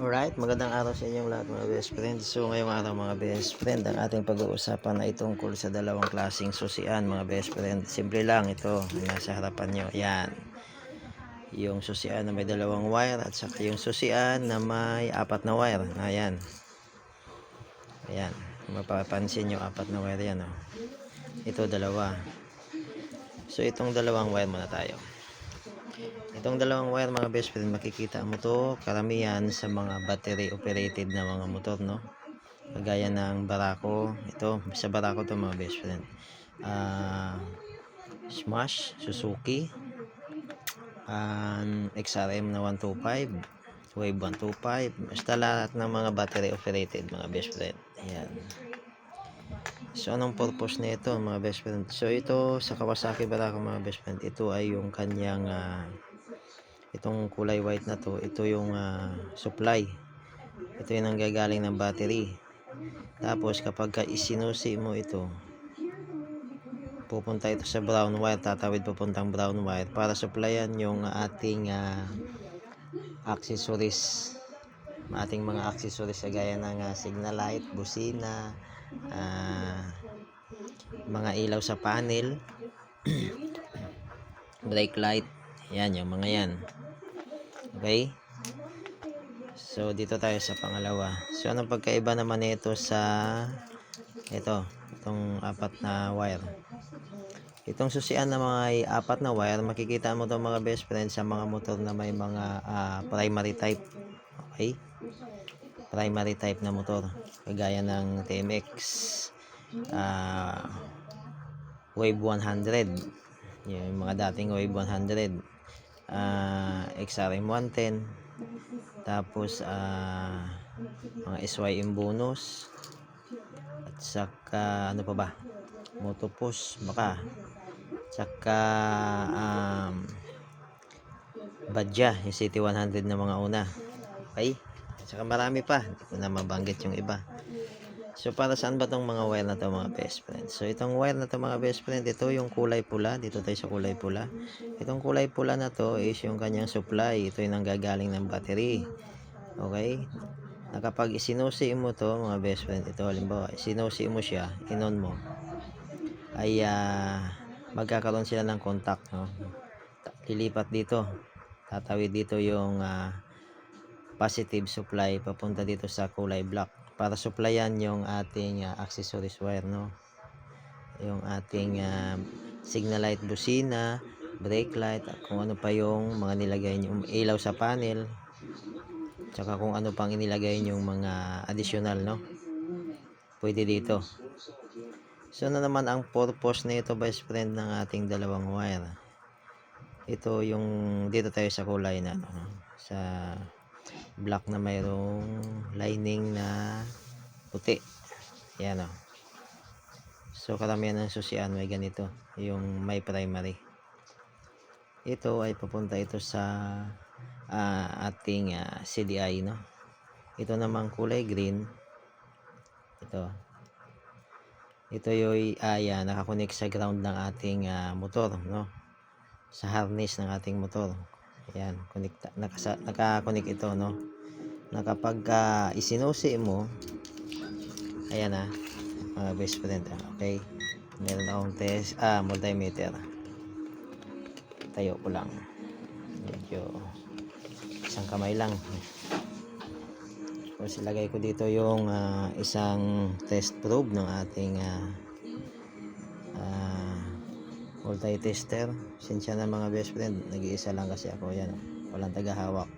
Alright, magandang araw sa inyong lahat mga best friend. So ngayong araw mga best friend, ang ating pag-uusapan ay tungkol sa dalawang klaseng susian mga best friend. Simple lang ito, nasa harapan nyo. Yan, yung susian na may dalawang wire at saka yung susian na may apat na wire. Ayan, ayan, mapapansin nyo apat na wire yan. Oh. Ito dalawa. So itong dalawang wire muna tayo. Itong dalawang wire mga best friend, makikita mo to karamihan sa mga battery operated na mga motor, no? Kagaya ng Barako. Ito, sa Barako to mga best friend. Smash, Suzuki, XRM na 125, Wave 125, basta lahat ng mga battery operated mga best friend. Ayan. So anong purpose nito mga best friend? So ito sa Kawasaki Barako mga best friend, ito ay yung kanyang itong kulay white na to, ito yung supply. Ito yung nanggagaling ng battery. Tapos kapag isinusi mo ito, pupunta ito sa brown wire, tatawid papuntang brown wire para supplyan yung ating accessories, ating mga accessories gaya ng signal light, busina, mga ilaw sa panel, brake light, yan yung mga yan. Okay, so dito tayo sa pangalawa. So anong pagkaiba naman nito sa itong apat na wire? Itong susian na may apat na wire, makikita mo itong mga best friend sa mga motor na may mga primary type. Okay, primary type na motor kagaya ng TMX, Wave 100, yung mga dating Wave 100, XRM 110, tapos mga SYM bonus, at saka ano pa ba, Motopus baka, saka Badja, yung City 100 na mga una. Okay, saka marami pa, hindi ko na mabanggit yung iba. So para saan ba tong mga wire na to mga best friend? So itong wire na to mga best friend, ito yung kulay pula. Dito tayo sa kulay pula. Itong kulay pula na to is yung kanyang supply. Ito yung nanggagaling ng battery. Okay, na kapag isinusi mo to mga best friend, ito halimbawa isinusi mo siya, inon mo, ay magkakaroon sila ng contact, no? Lilipat dito, tatawid dito yung positive supply papunta dito sa kulay black para supplyan yung ating accessories wire, no? Yung ating signal light, busina, brake light, at kung ano pa yung mga nilagay nyo, ilaw sa panel, tsaka kung ano pang inilagay nyo mga additional, no? Pwede dito. So na naman ang purpose nito best friend ng ating dalawang wire. Ito yung dito tayo sa kulay na sa black na mayroong lining na puti. Yan o. So karamihan ng susian may ganito, yung may primary. Ito ay papunta ito sa ating CDI, no? Ito namang kulay green. Ito yung nakakonek sa ground ng ating motor, no? Sa harness ng ating motor. Ayan, nakakonek ito, no? Na kapag isinusi mo, ayan mga best friend, okay? Meron akong multimeter. Tayo ko lang. Medyo isang kamay lang. Tapos ilagay ko dito yung isang test probe ng ating multi-tester. Sinsya na mga best friend, nag-iisa lang kasi ako. Yan, walang tagahawak.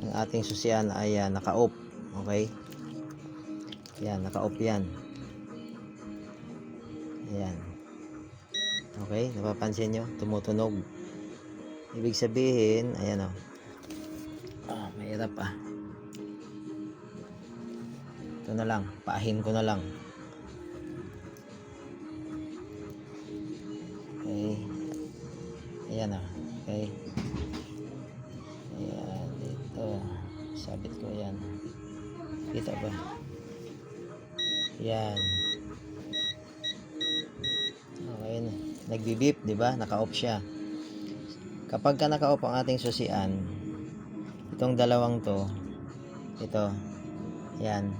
Ang ating susian ay naka-off. Okay, yan, naka-off yan. Ayan, okay, napapansin nyo, tumutunog. Ibig sabihin, ayan mahirap ito na lang, paahin ko na lang. Okay, ayan okay, ayan, dito sabit ko yan, kita ba yan? Okay, nagbibip, di ba? Naka-off siya. Kapag naka-off ang ating susian, itong dalawang to ito, yan,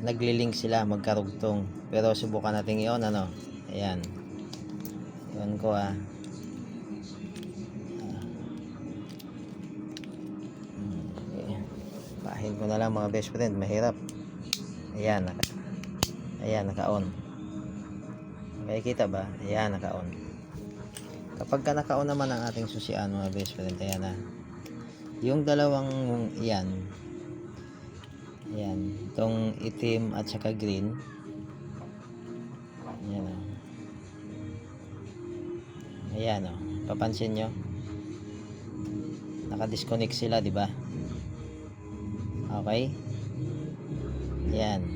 naglilink sila, magkarugtong. Pero subukan natin i-on, ano, ayan, i-on ko pahin ko na lang mga best friend, mahirap. Ayan, naka-on. Okay, kita ba? Ayan, naka-on. Kapag ka naka-on naman ang ating susian mga best friend, ayan na. Yung dalawang yan, itong itim at saka green, ayan o. Ayan o, papansin nyo, naka-disconnect sila, di ba? Okay? Ayan.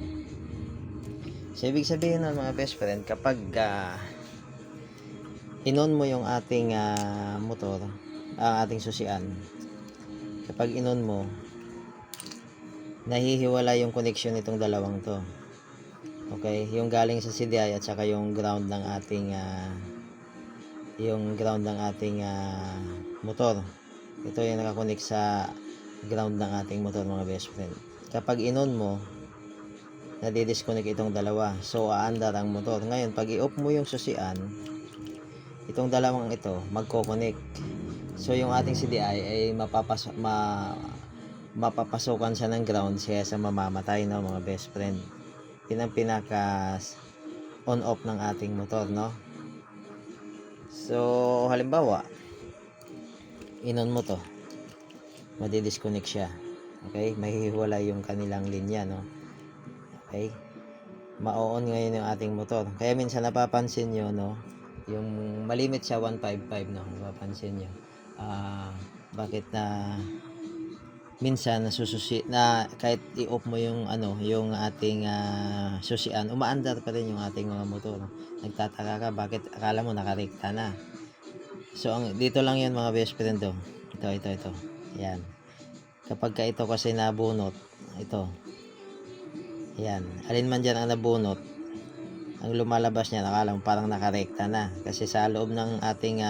So, ibig sabihin nun mga best friend, kapag inon mo yung ating motor, ang ating susian, kapag inon mo, nahihiwala yung connection nitong dalawang to. Okay? Yung galing sa CDI at saka yung ground ng ating motor. Ito yung nakakonect sa ground ng ating motor mga best friend. Kapag inon mo, nadidisconnect itong dalawa. So, aandar ang motor. Ngayon, pag i-off mo yung susian, itong dalawang ito, magko-connect. So, yung ating CDI ay mapapasukan siya ng ground siya sa mamamatay, no, mga best friend. Yun ang pinaka on-off ng ating motor, no? So, halimbawa, inon mo to, madidisconnect siya. Okay? Mahihiwala yung kanilang linya, no? Okay? Ma-on ngayon yung ating motor. Kaya minsan napapansin nyo, no? Yung malimit siya 155, no? Napapansin nyo. Bakit na minsan nasususi na kahit i-off mo yung yung ating susian, umaandar pa rin yung ating mga motor. Nagtataka ka bakit akala mo nakarekta na. So dito lang yan mga best friend to. Ito. Yan. Kapag ka ito kasi nabunot, ito. Yan. Alin man dyan ang nabunot, ang lumalabas niya, akala mo parang nakarekta na. Kasi sa loob ng ating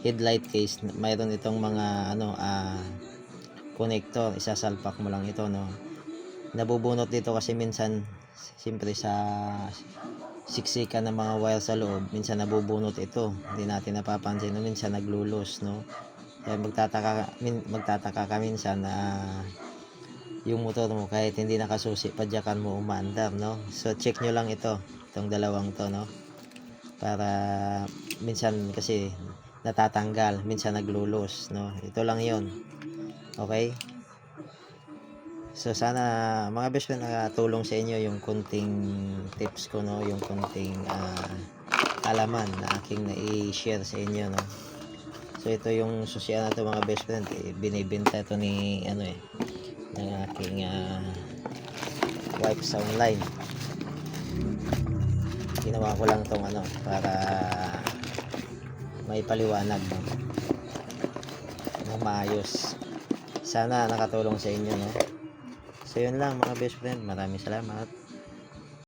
headlight case, mayroon itong mga connector. Isasalpak mo lang ito, no. Nabubunot dito kasi minsan, siyempre sa siksikan ng mga wire sa loob, minsan nabubunot ito. Hindi natin napapansin, no. Minsan naglulos, no. Kaya magtataka ka minsan na yung motor mo kahit hindi nakasusi, padyakan mo umaandar, no. So check nyo lang itong dalawang to, no, para minsan kasi natatanggal, minsan naglulos, no. Ito lang yon. Okay, so sana mga best friend nakatulong sa inyo yung kunting tips ko, no, yung kunting alaman na aking na-i-share sa inyo, no. So ito yung susian na to mga best friend, binibenta ito ni ng aking wife sa online. Ginawa ko lang tong para may paliwanag, no, na maayos. Sana nakatulong sa inyo, no. So yun lang mga best friend, maraming salamat.